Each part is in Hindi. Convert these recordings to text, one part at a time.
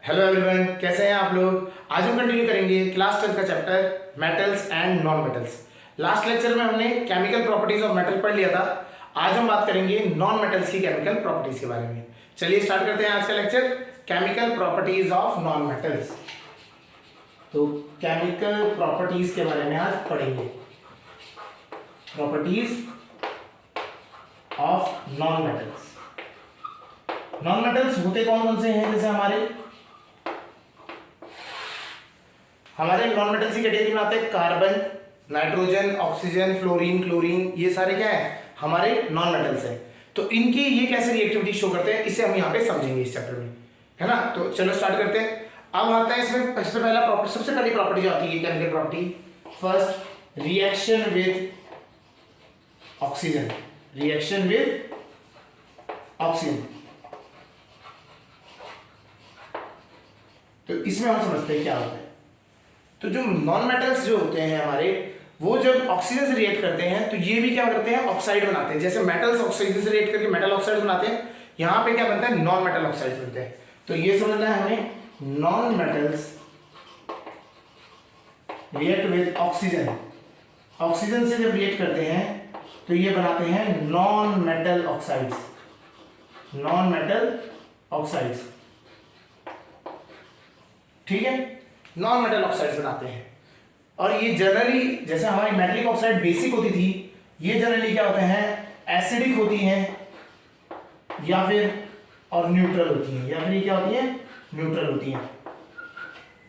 हेलो एवरीवन, कैसे हैं आप लोग। आज हम कंटिन्यू करेंगे क्लास 10 का chapter metals and non metals. Last lecture में हमने केमिकल प्रॉपर्टीज ऑफ मेटल पढ़ लिया था। आज हम बात करेंगे नॉन मेटल्स की केमिकल प्रॉपर्टीज के बारे में। चलिए स्टार्ट करते हैं आज का lecture, chemical properties of non metals. तो केमिकल प्रॉपर्टीज के बारे में आज पढ़ेंगे, properties of non metals. Non metals होते कौन कौन से हैं? जैसे हमारे नॉन मेटल्स की कैटेगरी में आते हैं carbon, nitrogen, oxygen, fluorine, chlorine. ये सारे क्या है? हमारे नॉन मेटल्स हैं। तो इनकी ये कैसे रिएक्टिविटी शो करते हैं, इसे हम यहाँ पे समझेंगे इस चैप्टर में, है ना। तो चलो स्टार्ट करते हैं। अब आता है इसमें सबसे पहला प्रॉपर्टी, सबसे पहली प्रॉपर्टी जो आती है chemical property, first reaction with oxygen. Reaction with oxygen. तो इसमें हम समझते हैं क्या होता है। तो जो नॉन मेटल्स जो होते हैं हमारे, वो जब ऑक्सीजन से रिएक्ट करते हैं तो ये भी क्या करते हैं? ऑक्साइड बनाते हैं। जैसे मेटल्स ऑक्सीजन से रिएक्ट करके मेटल ऑक्साइड बनाते हैं, यहाँ पे क्या बनता है? नॉन मेटल ऑक्साइड बनते हैं। तो ये समझना है हमें, non metals react with oxygen. Oxygen से जब रिएक्ट करते हैं तो ये बनाते हैं non metal oxides. Non metal oxides, ठीक है, नॉन मेटल ऑक्साइड्स बनाते हैं। और ये जनरली, जैसे हमारी मेटलिक ऑक्साइड बेसिक होती थी, ये जनरली क्या होते हैं? एसिडिक होती हैं या फिर और न्यूट्रल होती हैं, या फिर ये क्या होती हैं? न्यूट्रल होती हैं,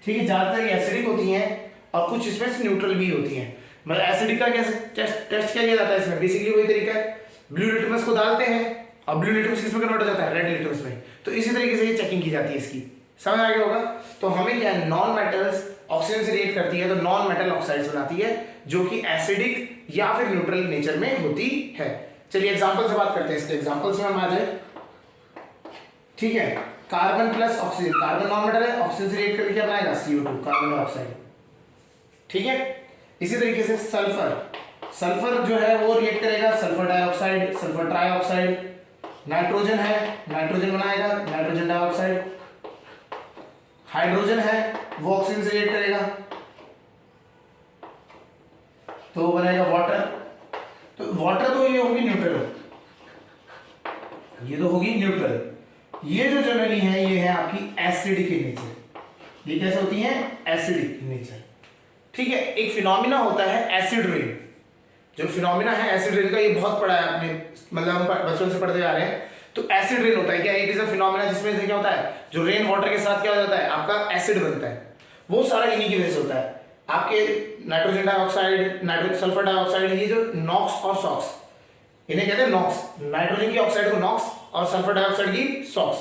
ठीक है। ज्यादातर ये एसिडिक होती हैं और कुछ इसमें से न्यूट्रल भी होती हैं। मतलब एसिडिक का कैसे टेस्ट किया जाता है? इसमें बेसिकली वही तरीका है, ब्लू लिटमस को डालते हैं और ब्लू लिटमस किसमें कन्वर्ट हो जाता है? रेड लिटमस में। तो इसी तरीके से ये चेकिंग की जाती है इसकी, समझ आ गया होगा। तो हमें क्या है, नॉन मेटल्स ऑक्सीजन से रिएक्ट करती है तो नॉन मेटल ऑक्साइड्स बनाती है, जो कि एसिडिक या फिर न्यूट्रल नेचर में होती है। चलिए एग्जांपल से बात करते हैं। इसके एग्जांपल से हम आ जाए, ठीक है। Carbon plus oxygen, carbon non metal है, ऑक्सीजन से रिएक्ट करके क्या बनाएगा? CO2, कार्बन डाइऑक्साइड, ठीक है। इसी तरीके से सल्फर, सल्फर जो है वो रिएक्ट करेगा sulphur dioxide, sulphur trioxide. Nitrogen है, नाइट्रोजन बनाएगा नाइट्रोजन डाइऑक्साइड। हाइड्रोजन है, वो ऑक्सीजन से रिएक्ट करेगा तो वो बनेगा वाटर। तो वाटर तो ये होगी न्यूट्रल, ये तो होगी न्यूट्रल। ये जो जनरली है ये है आपकी एसिडिक इन नेचर। ये कैसे होती है? एसिडिक इन नेचर, ठीक है। एक फिनोमिना होता है एसिड रेन। जो फिनोमिना है एसिड रेन का, ये बहुत पढ़ा है आपने, मतलब हम बचपन से पढ़ते आ रहे हैं। तो एसिड रेन होता है क्या? इट इज अ फिनोमिना जिसमें से क्या होता है, जो रेन वाटर के साथ क्या हो जाता है? आपका एसिड बनता है। वो सारा इन्हीं की वजह से होता है। आपके nitrogen dioxide, nitrogen sulphur dioxide, ये जो नॉक्स और सॉक्स, इन्हें कहते हैं नॉक्स। नाइट्रोजन की ऑक्साइड को नॉक्स और सल्फर डाइऑक्साइड की सॉक्स।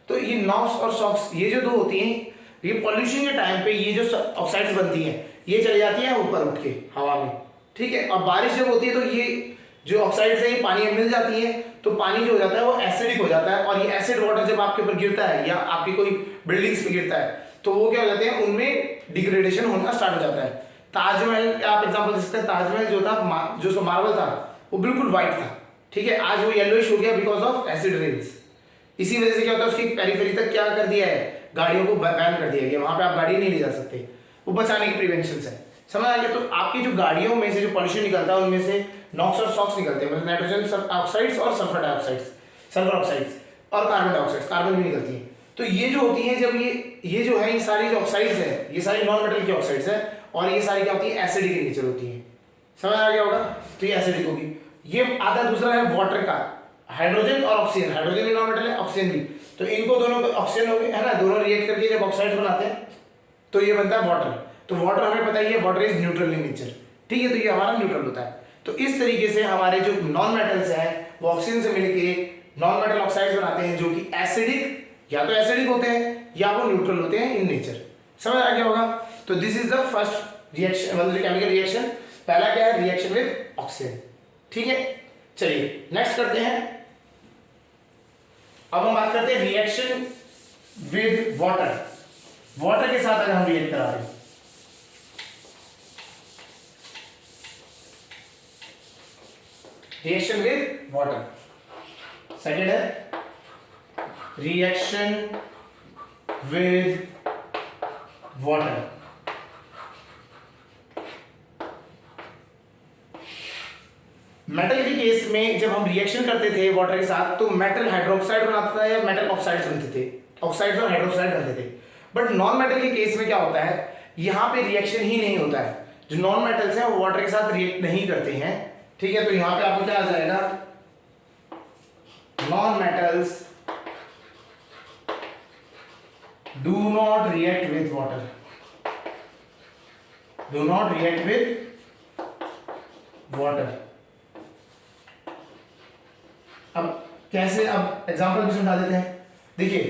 तो ये नॉक्स और सॉक्स, ये जो दो होती हैं, ये पॉल्यूशन के टाइम पे ये जो ऑक्साइड्स बनती हैं, ये चली जाती है ऊपर उठ के हवा में, ठीक है। और बारिश जब होती है तो ये जो ऑक्साइड्स है ये पानी में मिल जाती है, तो पानी जो हो जाता है वो एसिडिक हो जाता है। और ये एसिड वाटर जब आपके ऊपर गिरता है या आपकी कोई बिल्डिंग्स पे गिरता है तो वो क्या हो जाते हैं? उनमें डिग्रेडेशन होना स्टार्ट हो जाता है। ताजमहल आप एग्जांपल दे सकते हैं। ताजमहल जो था, जो उसका मार्बल था, वो बिल्कुल व्हाइट था, ठीक है। आज वो येलोइश हो गया बिकॉज ऑफ एसिड रेन्स। इसी वजह से क्या होता है, उसकी पेरिफेरी तक क्या कर दिया है? गाड़ियों को बैन कर दिया गया, वहां पे आप गाड़ी नहीं ले जा सकते। वो बचाने की प्रिवेंशन है, समझ आ गया। तो आपकी जो गाड़ियों में से जो पॉल्यूशन निकलता है उनमें से नॉक्स और सॉक्स निकलते हैं, मतलब नाइट्रोजन ऑक्साइड्स और सल्फर डाइऑक्साइड्स, सल्फर ऑक्साइड्स और कार्बन डाइऑक्साइड्स, कार्बन भी निकलती है। तो ये जो होती है, जब ये जो है, ये सारी जो ऑक्साइड्स है, ये सारी नॉन मेटल की ऑक्साइड्स है और ये सारी क्या होती है? एसिडिक इन नेचर होती है, समझ आ गया होगा। तो ये एसिडिक होगी। ये आता दूसरा है वाटर का, हाइड्रोजन और ऑक्सीजन। हाइड्रोजन भी नॉन मेटल है, ऑक्सीजन भी। तो इनको दोनों ऑक्सीजन हो गए, है ना, दोनों रिएक्ट करके जब ऑक्साइड बनाते हैं तो ये बनता है वाटर। तो वाटर हमें पता ही है, water is neutral in nature, ठीक है। तो ये हमारा न्यूट्रल होता है। तो इस तरीके से हमारे जो नॉन मेटल्स हैं वो ऑक्सीजन से मिलकर नॉन मेटल ऑक्साइड्स बनाते हैं, जो कि एसिडिक, या तो एसिडिक होते हैं या वो न्यूट्रल होते हैं इन नेचर, समझ आ गया होगा। तो this is the first reaction, मतलब केमिकल रिएक्शन। पहला क्या है? रिएक्शन विद ऑक्सीजन, ठीक है। चलिए नेक्स्ट करते हैं। अब हम बात करते हैं रिएक्शन विद वाटर। वाटर के साथ अगर हम रिएक्ट करा रहे हैं, रिएक्शन विद वाटर। सेकेंड है रिएक्शन with water. मेटल के केस में जब हम रिएक्शन करते थे वाटर के साथ तो मेटल हाइड्रोक्साइड बनाता था या मेटल ऑक्साइड्स बनते थे, ऑक्साइड्स और हाइड्रोक्साइड बनते थे। बट नॉन मेटल के केस में क्या होता है, यहाँ पे रिएक्शन ही नहीं होता है। जो नॉन मेटल्स हैं वो वाटर के साथ रिएक्ट नहीं करते हैं, ठीक है। तो यहाँ पे आपको क्या आ जाएगा, non metals do not react with water, do not react with water. अब कैसे, अब एग्जांपल भी समझा देते हैं। देखिए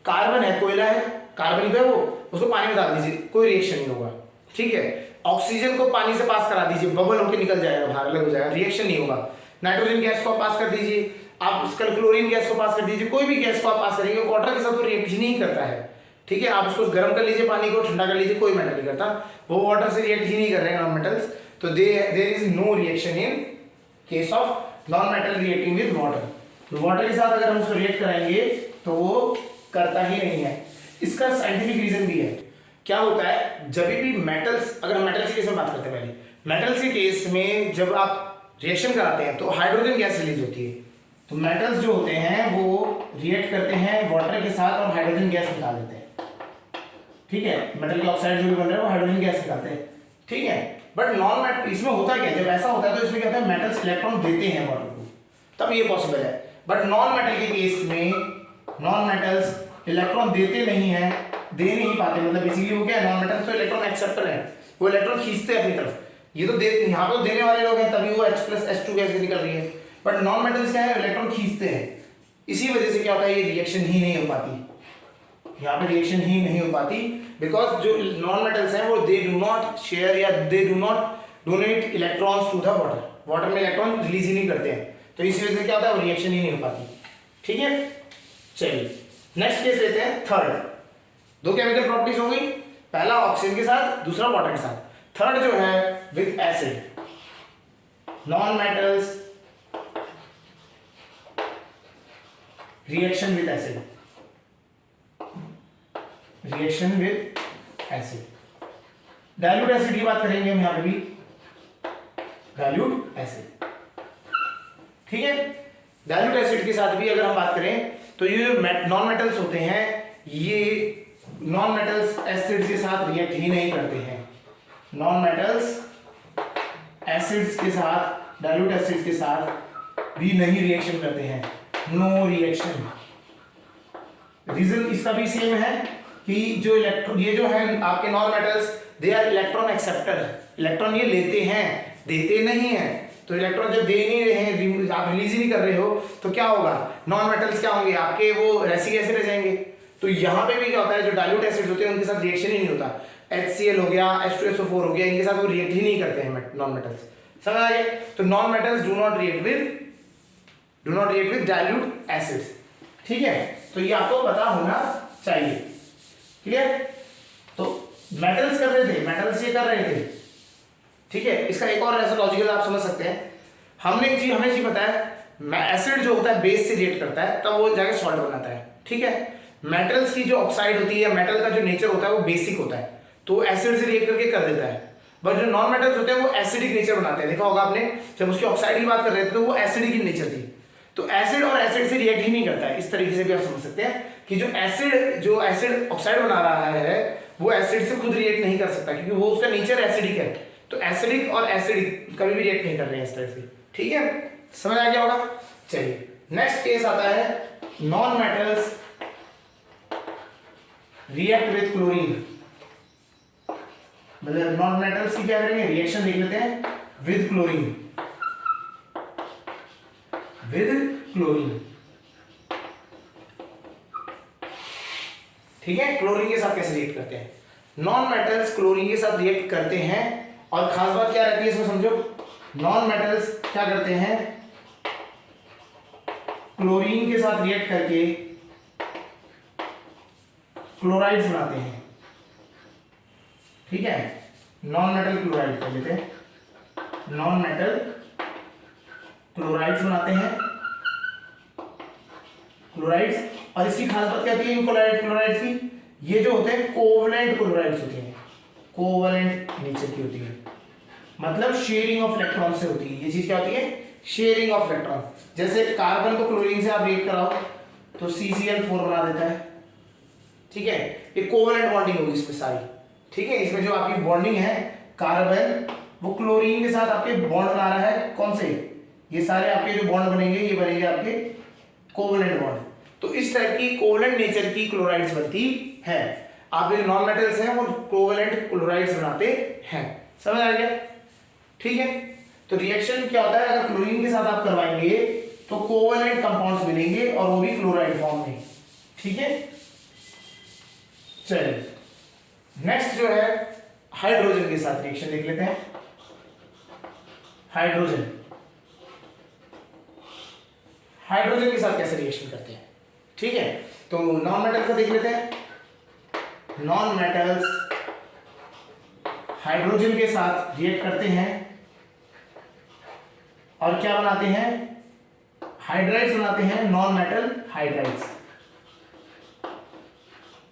कार्बन है, कोयला है, कार्बन जो है वो उसको पानी में डाल दीजिए, कोई रिएक्शन नहीं होगा, ठीक है। ऑक्सीजन को पानी से पास करा दीजिए, बबल होकर निकल जाएगा बाहर, अलग हो जाएगा, रिएक्शन नहीं होगा। नाइट्रोजन गैस को पास कर दीजिए, आप उसका क्लोरीन गैस को पास कर दीजिए, कोई भी गैस को आप पास करेंगे, वाटर के साथ वो रिएक्ट ही नहीं करता है, ठीक है। आप उसको गर्म कर लीजिए, पानी को ठंडा कर लीजिए, कोई मैटर नहीं करता, वो वाटर से रिएक्ट ही नहीं कर रहे हैं नॉन मेटल्स। तो there is no reaction in case of non metal reacting with water. तो वाटर के साथ अगर हम उसको रिएक्ट कराएंगे तो वो करता ही नहीं है। इसका साइंटिफिक रीजन भी है। क्या होता है, जब भी मेटल्स, अगर हम मेटल्स के केस में बात करते हैं, पहले मेटल्स के केस में जब आप रिएक्शन कराते हैं तो हाइड्रोजन गैस रिलीज होती है। तो मेटल्स जो होते हैं वो रिएक्ट करते हैं वाटर के साथ और हाइड्रोजन गैस निकाल देते हैं, ठीक है। मेटल के ऑक्साइड जो भी बन रहे हैं वो हाइड्रोजन गैस निकालते हैं, ठीक है। बट नॉन मेटल इसमें होता क्या है, जब ऐसा होता है तो इसमें क्या होता है, मेटल्स इलेक्ट्रॉन देते हैं वाटर को, तब ये पॉसिबल है। बट नॉन मेटल के केस में नॉन मेटल्स इलेक्ट्रॉन देते नहीं है, दे नहीं पाते, मतलब बेसिकली वो क्या है, नॉन मेटल्स तो इलेक्ट्रॉन एक्सेप्टर है, वो इलेक्ट्रॉन खींचते हैं अपनी तरफ। ये तो यहाँ पे तो देने वाले लोग हैं, तभी वो H+H2 गैस निकल रही है। बट नॉन मेटल्स क्या है, इलेक्ट्रॉन खींचते हैं, इसी वजह से क्या होता है, ये रिएक्शन ही नहीं हो पाती, यहाँ पे रिएक्शन ही नहीं हो पाती। बिकॉज जो नॉन मेटल्स हैं वो दे डू नॉट शेयर या they do not donate electrons to the water, water में इलेक्ट्रॉन रिलीज ही नहीं करते हैं, तो इसी वजह से क्या होता है, वो रिएक्शन ही नहीं हो पाती, ठीक है। चलिए नेक्स्ट केस लेते हैं, थर्ड। दो केमिकल प्रॉपर्टीज हो गई, पहला ऑक्सीजन के साथ, दूसरा वाटर के साथ। थर्ड जो है with acid, non metals reaction with acid, reaction with acid, dilute acid की बात करेंगे हम यहां पे भी, डाइल्यूट एसिड, ठीक है। डाइल्यूट एसिड के साथ भी अगर हम बात करें तो ये नॉन मेटल्स होते हैं, ये नॉन मेटल्स एसिड्स के साथ रिएक्ट ही नहीं करते हैं। नॉन मेटल्स एसिड्स के साथ, डाइल्यूट एसिड्स के साथ भी नहीं रिएक्शन करते हैं, नो रिएक्शन। रीजन इसका भी सेम है कि जो इलेक्ट्रॉन, ये जो है आपके non metals, they are electron acceptor, electron ये लेते हैं, देते नहीं हैं। तो इलेक्ट्रॉन जब दे नहीं रहे हैं, आप रिलीज ही नहीं कर रहे हो, तो क्या होगा, नॉन मेटल्स क्या होंगे आपके, वो ऐसे कैसे रह जाएंगे। तो यहाँ पे भी क्या होता है, जो डाइल्यूट एसिड्स होते हैं उनके साथ रिएक्शन ही नहीं होता, HCl हो गया, H2SO4 हो गया, इनके साथ वो रिएक्ट ही नहीं करते हैं नॉन मेटल्स, समझ आ गया। तो non metals do not react with dilute acids, ठीक है। तो ये आपको पता होना चाहिए, क्लियर। तो मेटल्स कर रहे थे, मेटल्स ये कर रहे थे, ठीक है। इसका एक और ऐसा लॉजिकल आप समझ सकते हैं, हमें चीज पता है, एसिड जो होता है बेस से रिएक्ट करता है, तब वो जाके सॉल्ट बनाता है, ठीक है। मेटल्स की जो ऑक्साइड होती है, मेटल का जो नेचर होता है वो बेसिक होता है, तो एसिड से रिएक्ट करके कर देता है। बट जो नॉन मेटल्स होते हैं वो एसिडिक नेचर बनाते हैं, देखा होगा आपने, जब उसकी ऑक्साइड की बात कर रहे थे तो वो एसिडिक की नेचर थी, तो एसिड और एसिड से रिएक्ट ही नहीं करता है। इस तरीके से भी आप समझ सकते हैं कि जो एसिड ऑक्साइड बना रहा है वो एसिड से खुद रिएक्ट नहीं कर सकता, क्योंकि वो उसका नेचर एसिडिक है। तो एसिडिक और एसिडिक कभी भी रिएक्ट नहीं कर रहे हैं इस तरह से, ठीक है, समझ आ गया होगा। चलिए नेक्स्ट केस आता है, non metals react with chlorine, मतलब नॉन मेटल्स की क्या करेंगे, रिएक्शन देख लेते हैं विद क्लोरीन, ठीक है। क्लोरीन के साथ कैसे रिएक्ट करते हैं, नॉन मेटल्स क्लोरीन के साथ रिएक्ट करते हैं, और खास बात क्या रहती है इसमें समझो, नॉन मेटल्स क्या करते हैं, क्लोरीन के साथ रिएक्ट करके क्लोराइड्स बनाते हैं, ठीक है। नॉन मेटल क्लोराइड कर लेते हैं, नॉन मेटल क्लोराइड्स बनाते हैं, क्लोराइड्स। और इसकी खास बात क्या होती है इन क्लोराइड्स की, ये जो होते हैं कोवलेंट क्लोराइड्स होती हैं, कोवलेंट नेचर की होती है, मतलब शेयरिंग ऑफ इलेक्ट्रॉन से होती है। ये चीज क्या होती है? Sharing of electron. जैसे कार्बन को क्लोरीन से आप रिएक्ट कराओ तो CCl4 बना देता है, ठीक है, ये कोवलेंट बॉन्डिंग होगी इसमें सारी, ठीक है। इसमें जो आपकी बॉन्डिंग है, कार्बन वो क्लोरीन के साथ आपके बॉन्ड बना रहा है, कौन से? ये सारे आपके जो बॉन्ड बनेंगे ये बनेंगे आपके कोवलेंट बॉन्ड। तो इस टाइप की कोवलेंट नेचर की क्लोराइड्स बनती है। आप जो नॉन मेटल्स हैं वो कोवलेंट क्लोराइड्स बनाते हैं, समझ आ गया? ठीक है, तो रिएक्शन क्या होता है, अगर क्लोरीन के साथ आप करवाएंगे तो कोवलेंट कंपाउंड्स मिलेंगे और वो भी क्लोराइड फॉर्म में, ठीक है। चलिए नेक्स्ट जो है हाइड्रोजन के साथ रिएक्शन देख लेते हैं। हाइड्रोजन के साथ कैसे रिएक्शन करते हैं, ठीक है। तो नॉन मेटल का देख लेते हैं। नॉन मेटल्स हाइड्रोजन के साथ रिएक्ट करते हैं और क्या बनाते हैं? हाइड्राइड्स बनाते हैं, non metal hydrides,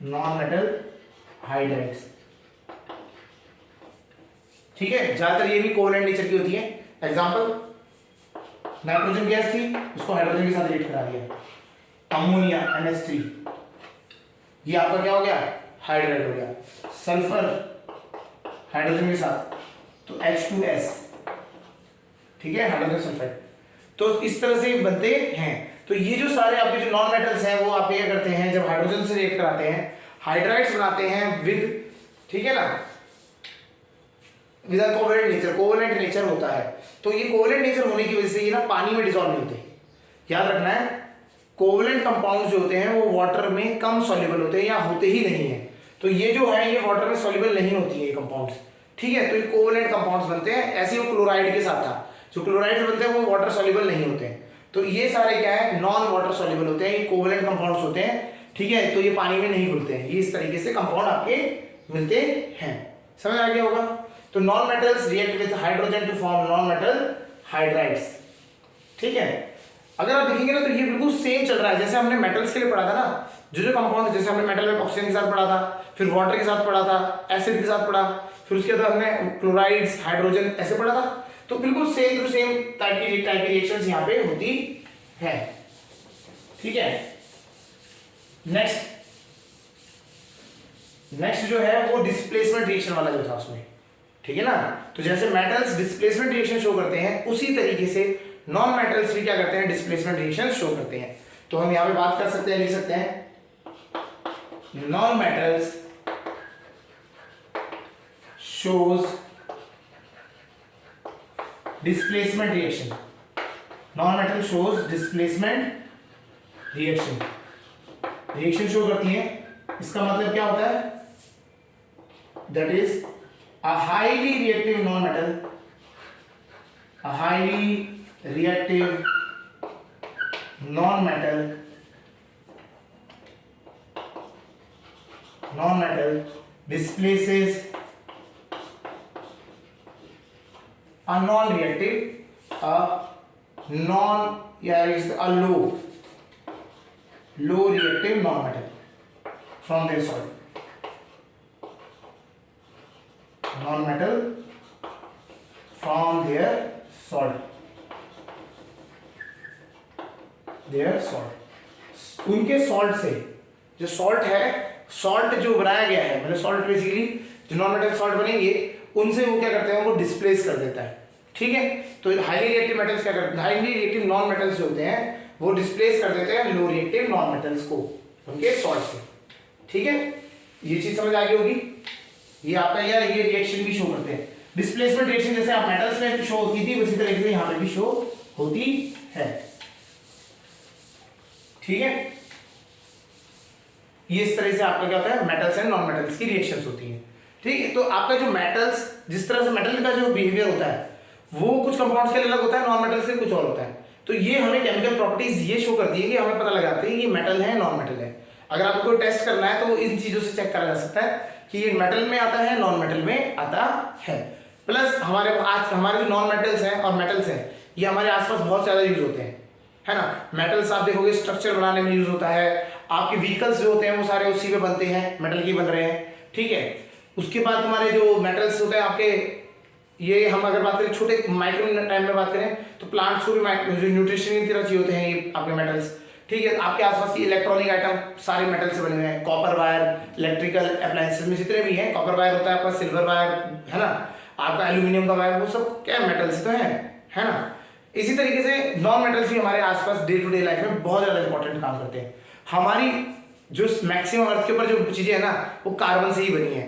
non metal hydrides, ठीक है। ज्यादातर ये भी कोवलेंट नेचर की होती है। एग्जांपल, नाइट्रोजन गैस थी, उसको हाइड्रोजन के साथ रिएक्ट करा दिया, अमोनिया NH3, ये आपका क्या हो गया? हाइड्राइड हो गया। सल्फर हाइड्रोजन के साथ तो H2S, ठीक है, हाइड्रोजन सल्फाइड। तो इस तरह से बनते हैं। तो ये जो सारे आपके जो नॉन मेटल्स हैं वो आप क्या करते हैं, जब हाइड्रोजन से रिएक्ट कराते हैं, हाइड्राइड्स बनाते हैं विद, ठीक है ना, विद कोवलेंट नेचर होता है। तो ये कोवलेंट नेचर होने की वजह से ये ना पानी में डिसॉल्व नहीं होते। याद रखना है, कोवलेंट कंपाउंड्स जो होते हैं वो वाटर में कम सॉल्युबल होते हैं या होते ही नहीं है। तो ये जो है ये वाटर में सॉल्युबल नहीं होती है ये कंपाउंड्स, ठीक है। तो ये कोवलेंट कंपाउंड्स बनते हैं। ऐसे ही वो क्लोराइड के साथ था, जो क्लोराइड बनते हैं वो वाटर सॉल्युबल नहीं होते हैं। तो ये सारे क्या है? नॉन वाटर सॉल्युबल होते हैं, ये कोवलेंट कंपाउंड्स होते हैं, ठीक है। तो ये पानी में नहीं घुलते हैं। ये इस तरीके से कंपाउंड आपके मिलते हैं, समझ आ गया होगा। तो non metals react with hydrogen to form non metal hydrides, ठीक है। अगर आप देखेंगे ना तो ये बिल्कुल सेम चल रहा है जैसे हमने मेटल्स के लिए पढ़ा था ना। जो कंपाउंड, जैसे हमने मेटल में ऑक्सीजन के साथ पढ़ा था, फिर वाटर के साथ पढ़ा था, एसिड के साथ पढ़ा, फिर उसके बाद हमने क्लोराइड्स, हाइड्रोजन ऐसे पढ़ा था। तो बिल्कुल सेम टू सेम टाइप की रिएक्शंस यहाँ पे होती है, ठीक है। नेक्स्ट जो है वो डिस्प्लेसमेंट रिएक्शन वाला जो था उसमें, ठीक है ना। तो जैसे मेटल्स डिस्प्लेसमेंट रिएक्शन शो करते हैं उसी तरीके से नॉन मेटल्स भी क्या करते हैं? डिस्प्लेसमेंट रिएक्शन शो करते हैं। तो हम यहां पे बात कर सकते हैं, लिख सकते हैं non metals shows displacement reaction, non metal shows displacement reaction show करती है। इसका मतलब क्या होता है? That is a highly reactive non-metal, a highly reactive non-metal displaces a non-reactive, a low reactive non-metal from their soil. Non-metal from their salt, उनके सॉल्ट से, जो सॉल्ट है, सॉल्ट जो बनाया गया है, मतलब सॉल्ट बेसिकली जो नॉन मेटल सॉल्ट बनेंगे उनसे वो क्या करते हैं? वो डिस्प्लेस कर देता है, ठीक है। तो हाईली रिएक्टिव मेटल्स क्या करते हैं? हाईली रिएक्टिव नॉन मेटल्स जो होते हैं वो डिस्प्लेस कर देते हैं लो रिएक्टिव नॉन मेटल्स को उनके सॉल्ट से, ठीक है। ये चीज समझ आ गई होगी। ये आपका यार ये रिएक्शन भी शो करते हैं। डिस्प्लेसमेंट रिएक्शन जैसे आप मेटल्स में शो होती थी उसी तरीके से यहां पे भी शो होती है, ठीक है। ये इस तरह से आपका क्या होता है? मेटल्स एंड नॉन मेटल्स की रिएक्शंस होती हैं, ठीक है। तो आपका जो मेटल्स, जिस तरह से मेटल का जो बिहेवियर होता है वो कुछ कंपाउंड्स के लिए अलग होता है, नॉन मेटल से कुछ और होता है। तो ये हमें केमिकल प्रॉपर्टीज ये शो करती है कि हमें पता लगाते हैं कि मेटल है नॉन मेटल है। अगर आपको टेस्ट करना है तो इन चीजों से चेक करा जा सकता है कि ये मेटल में आता है, नॉन मेटल में आता है। प्लस हमारे जो नॉन मेटल्स हैं और मेटल्स हैं ये हमारे आसपास बहुत ज्यादा यूज होते हैं, है ना। मेटल्स आप देखोगे स्ट्रक्चर बनाने में यूज होता है, आपके व्हीकल्स जो होते हैं वो सारे उसी पे बनते हैं, मेटल के बन रहे हैं, ठीक है। उसके बाद तुम्हारे जो मेटल्स होते हैं आपके, ये हम अगर बात करें छोटे माइक्रो टाइम में बात करें तो प्लांट्स को भी जो न्यूट्रिशन की तरह चाहिए होते हैं ये आपके मेटल्स, ठीक है। आपके आसपास की इलेक्ट्रॉनिक आइटम सारे मेटल से बने हुए हैं, कॉपर वायर, इलेक्ट्रिकल अप्लायंसेस में जितने भी हैं, कॉपर वायर होता है आपका, सिल्वर वायर है ना, आपका एल्यूमिनियम का वायर, वो सब क्या मेटल से तो है ना। इसी तरीके से नॉन मेटल्स भी हमारे आसपास डे टू डे लाइफ में बहुत ज्यादा इंपॉर्टेंट काम करते हैं। हमारी जो मैक्सिमम अर्थ के ऊपर जो चीजें है ना वो कार्बन से ही बनी है,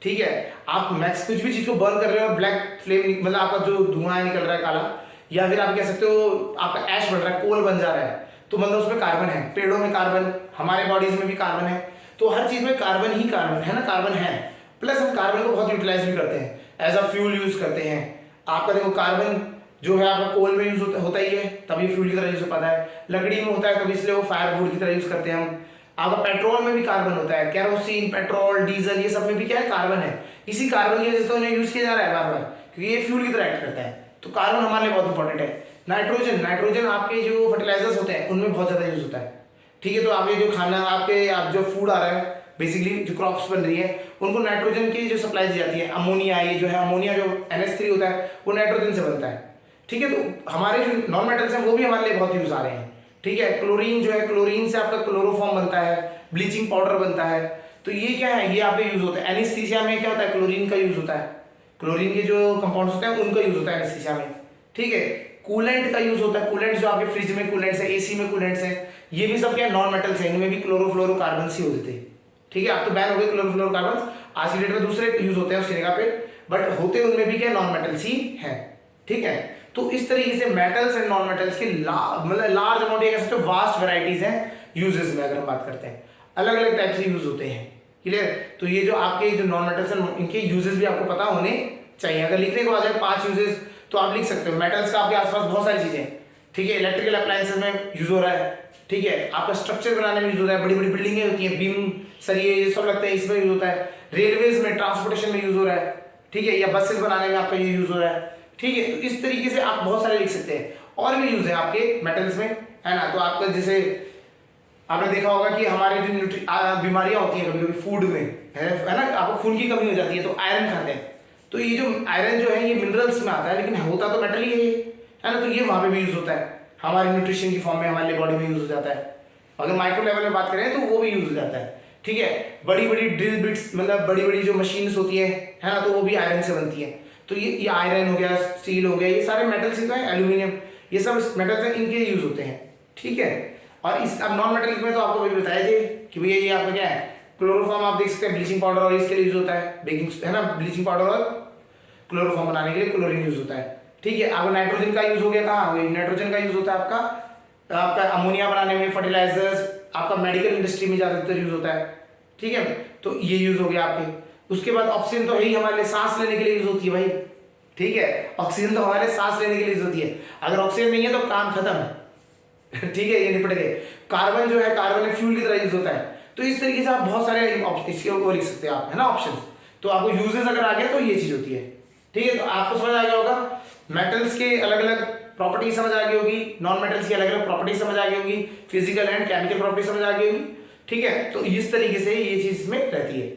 ठीक है। आप मैक्स कुछ भी चीज को बर्न कर रहे हो, ब्लैक फ्लेम मतलब आपका जो धुआं निकल रहा है काला, या फिर आप कह सकते हो आपका ऐश बन रहा है, कोल बन जा रहा है, तो मतलब उसमें कार्बन है। पेड़ों में कार्बन, हमारे बॉडीज में भी कार्बन है, तो हर चीज में कार्बन ही कार्बन है ना, कार्बन है। प्लस हम कार्बन को बहुत यूटिलाइज भी करते हैं, एज अ फ्यूल यूज करते हैं। आपका देखो कार्बन जो है आपका कोल में यूज होता ही है, तभी फ्यूल की तरह यूज हो पाता है। लकड़ी में होता है तभी इसलिए वो फायरवुड की तरह यूज करते हैं हम। आपका पेट्रोल में भी कार्बन होता है, कैरोसिन, पेट्रोल, डीजल, ये सब में भी क्या है, कार्बन है। इसी कार्बन की वजह से तो इन्हें यूज किया जा रहा है बार बार, क्योंकि ये फ्यूल की तरह एक्ट करता है। तो कार्बन हमारे लिए बहुत इंपॉर्टेंट है। नाइट्रोजन, नाइट्रोजन आपके जो फर्टिलाइजर्स होते हैं उनमें बहुत ज्यादा यूज होता है, ठीक है। तो आपके जो खाना आपके आप जो फूड आ रहा है, बेसिकली जो क्रॉप्स बन रही है, उनको नाइट्रोजन की जो सप्लाई दी जाती है। अमोनिया, ये जो है अमोनिया जो NH3 होता है वो नाइट्रोजन से बनता है, ठीक है। तो हमारे जो नॉन मेटल्स हैं वो भी हमारे लिए बहुत यूज आ रहे हैं, ठीक है। क्लोरीन जो है, क्लोरीन से आपका क्लोरोफॉर्म बनता है, ब्लीचिंग पाउडर बनता है, तो ये क्या है, ये आपके यूज होता है। एनेस्थीसिया में क्या होता है, क्लोरीन का यूज होता है, क्लोरीन के जो कंपाउंड्स होते हैं उनका यूज होता है एनेस्थीसिया में, ठीक है। कूलेंट का यूज होता है, कूलेंट जो आपके फ्रिज में कूलेंट्स है, AC में कूलेंट्स है, ये भी सब क्या नॉन मेटल्स हैं, इनमें भी क्लोरोफ्लोरोकार्बन ही होते थे, ठीक है। अब तो बैन हो गए क्लोरोफ्लोरोकार्बन, आज की डेट में दूसरे यूज होते हैं उसकी जगह पे, बट होते उनमें भी क्या नॉन मेटल्स ही हैं, ठीक है। तो इस तरीके से मेटल्स एंड नॉन मेटल्स के मतलब लार्ज अमाउंट, ये कह सकते हो वास्ट वैरायटीज हैं यूजेस में। अगर हम बात करते हैं अलग अलग टाइप से यूज होते हैं, क्लियर। तो ये जो आपके जो नॉन मेटल्स हैं इनके यूजेस भी आपको पता होने चाहिए। अगर लिखने को आ जाए 5 यूजेस तो आप लिख सकते हो। मेटल्स का आपके आसपास बहुत सारी चीजें, ठीक है। इलेक्ट्रिकल अप्लायंसेस में यूज हो रहा है, ठीक है। आपका स्ट्रक्चर बनाने में यूज हो रहा है, बड़ी बड़ी बिल्डिंगें होती हैं, बीम, सरिये, ये सब लगता है, इसमें यूज होता है। रेलवेज में, ट्रांसपोर्टेशन में यूज हो रहा है, ठीक है, या बसेस बनाने में आपका ये यूज हो रहा है, ठीक है। तो इस तरीके से आप बहुत सारे लिख सकते हैं। और भी यूज है आपके मेटल्स में, है ना। तो आपका जैसे आपने देखा होगा कि हमारे जो बीमारियां होती हैं कभी कभी फूड में, है ना, आपको खून की कमी हो जाती है तो आयरन खाते हैं। तो ये जो आयरन जो है ये मिनरल्स में आता है, लेकिन होता तो मेटल ही है ना। तो ये वहां पे भी यूज होता है, हमारे न्यूट्रिशन की फॉर्म में हमारे बॉडी में यूज हो जाता है। अगर माइक्रो लेवल में बात करें तो वो भी यूज हो जाता है, ठीक है। बड़ी बड़ी ड्रिल बिट्स, मतलब बड़ी बड़ी जो मशीन्स होती है ना, तो वो भी आयरन से बनती है। तो ये आयरन हो गया, स्टील हो गया, ये सारे मेटल्स ही तो है, एल्यूमिनियम, ये सब मेटल्स हैं, इनके यूज होते हैं, ठीक है। और इस अब नॉन मेटल में तो आपको वही बताया थे कि भैया ये आपका क्या है, क्लोरोफॉर्म आप देख सकते हैं, ब्लीचिंग पाउडर और इसके लिए यूज होता है, बेकिंग है ना, ब्लीचिंग पाउडर और क्लोरोफॉर्म बनाने के लिए क्लोरीन यूज होता है, ठीक है। अब नाइट्रोजन का यूज हो गया, कहाँ नाइट्रोजन का यूज होता है आपका अमोनिया बनाने में, फर्टिलाइजर्स, आपका मेडिकल इंडस्ट्री में ज्यादातर यूज होता है, ठीक है। तो ये यूज हो गया आपके। उसके बाद ऑक्सीजन तो है ही हमारे लिए, सांस लेने के लिए यूज होती है भाई, ठीक है। ऑक्सीजन तो हमारे सांस लेने के लिए यूज होती है, अगर ऑक्सीजन नहीं है तो काम खत्म ठीक है, ये निपट गए। कार्बन जो है, कार्बन फ्यूल की तरह यूज होता है। तो इस तरीके से आप बहुत सारे इसके वो लिख सकते हैं आप, है ना, ऑप्शन। तो आपको यूजेस अगर आ गया तो ये चीज होती है, ठीक है। तो आपको समझ आ गया होगा, मेटल्स के अलग अलग प्रॉपर्टीज समझ आ गई होगी, नॉन मेटल्स की अलग अलग प्रॉपर्टीज समझ आ गई होगी, फिजिकल एंड केमिकल प्रॉपर्टीज समझ आ गई होगी, ठीक है। तो इस तरीके से ये चीज में रहती है।